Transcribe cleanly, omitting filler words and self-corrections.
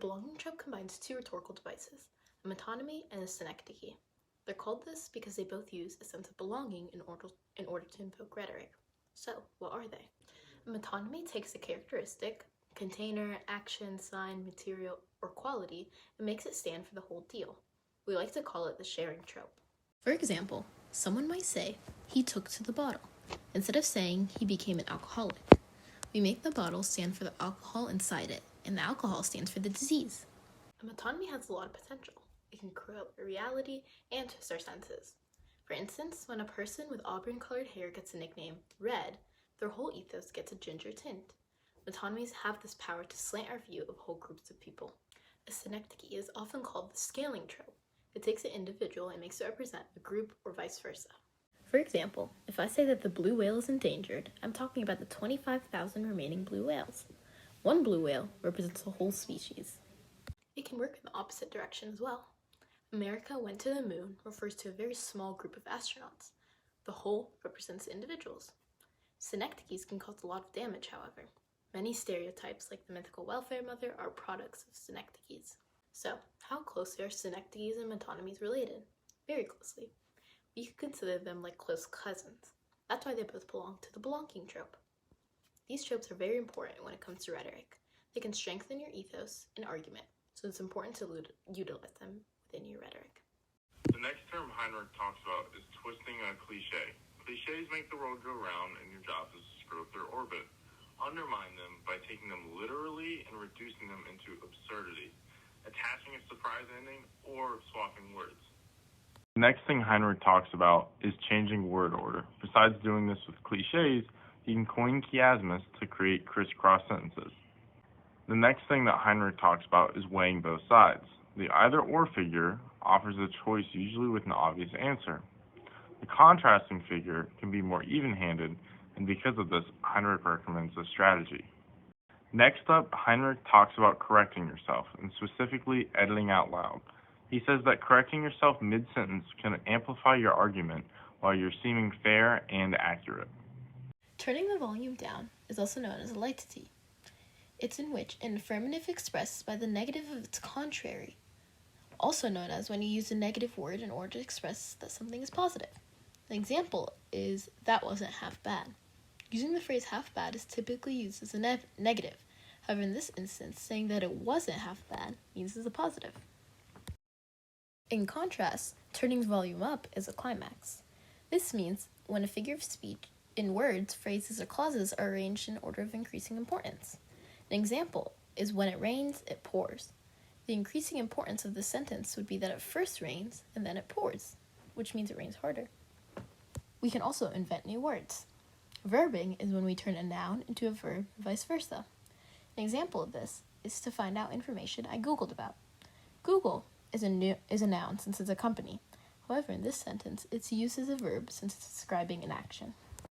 belonging trope combines two rhetorical devices, a metonymy and a synecdoche. They're called this because they both use a sense of belonging in order to invoke rhetoric. So, what are they? A metonymy takes a characteristic, container, action, sign, material, or quality, and makes it stand for the whole deal. We like to call it the sharing trope. For example, someone might say, "He took to the bottle," instead of saying, "He became an alcoholic." We make the bottle stand for the alcohol inside it, and the alcohol stands for the disease. A metonymy has a lot of potential. It can corrupt reality and twist our senses. For instance, when a person with auburn-colored hair gets the nickname Red, their whole ethos gets a ginger tint. Metonymies have this power to slant our view of whole groups of people. A synecdoche is often called the scaling trope. It takes an individual and makes it represent a group or vice versa. For example, if I say that the blue whale is endangered, I'm talking about the 25,000 remaining blue whales. One blue whale represents a whole species. It can work in the opposite direction as well. America went to the moon refers to a very small group of astronauts. The whole represents individuals. Synecdoches can cause a lot of damage, however. Many stereotypes, like the mythical welfare mother, are products of synecdoches. So, how closely are synecdoches and metonymies related? Very closely. We could consider them like close cousins. That's why they both belong to the belonging trope. These tropes are very important when it comes to rhetoric. They can strengthen your ethos and argument, so it's important to utilize them within your rhetoric. The next term Heinrich talks about is twisting a cliche. Cliches make the world go round, and your job is to screw up their orbit. Undermine them by taking them literally and reducing them into absurdity, attaching a surprise ending, or swapping words. The next thing Heinrich talks about is changing word order. Besides doing this with cliches, he can coin chiasmus to create crisscross sentences. The next thing that Heinrich talks about is weighing both sides. The either-or figure offers a choice usually with an obvious answer. The contrasting figure can be more even-handed, and because of this, Heinrich recommends this strategy. Next up, Heinrich talks about correcting yourself, and specifically editing out loud. He says that correcting yourself mid-sentence can amplify your argument while you're seeming fair and accurate. Turning the volume down is also known as a leitity. It's in which an affirmative expresses by the negative of its contrary, also known as when you use a negative word in order to express that something is positive. An example is, "That wasn't half bad." Using the phrase half bad is typically used as a negative. However, in this instance, saying that it wasn't half bad means it's a positive. In contrast, turning the volume up is a climax. This means when a figure of speech in words, phrases, or clauses are arranged in order of increasing importance. An example is, "When it rains, it pours." The increasing importance of the sentence would be that it first rains and then it pours, which means it rains harder. We can also invent new words. Verbing is when we turn a noun into a verb, and vice versa. An example of this is to find out information I Googled about. Google is a noun since it's a company. However, in this sentence, it's used as a verb since it's describing an action.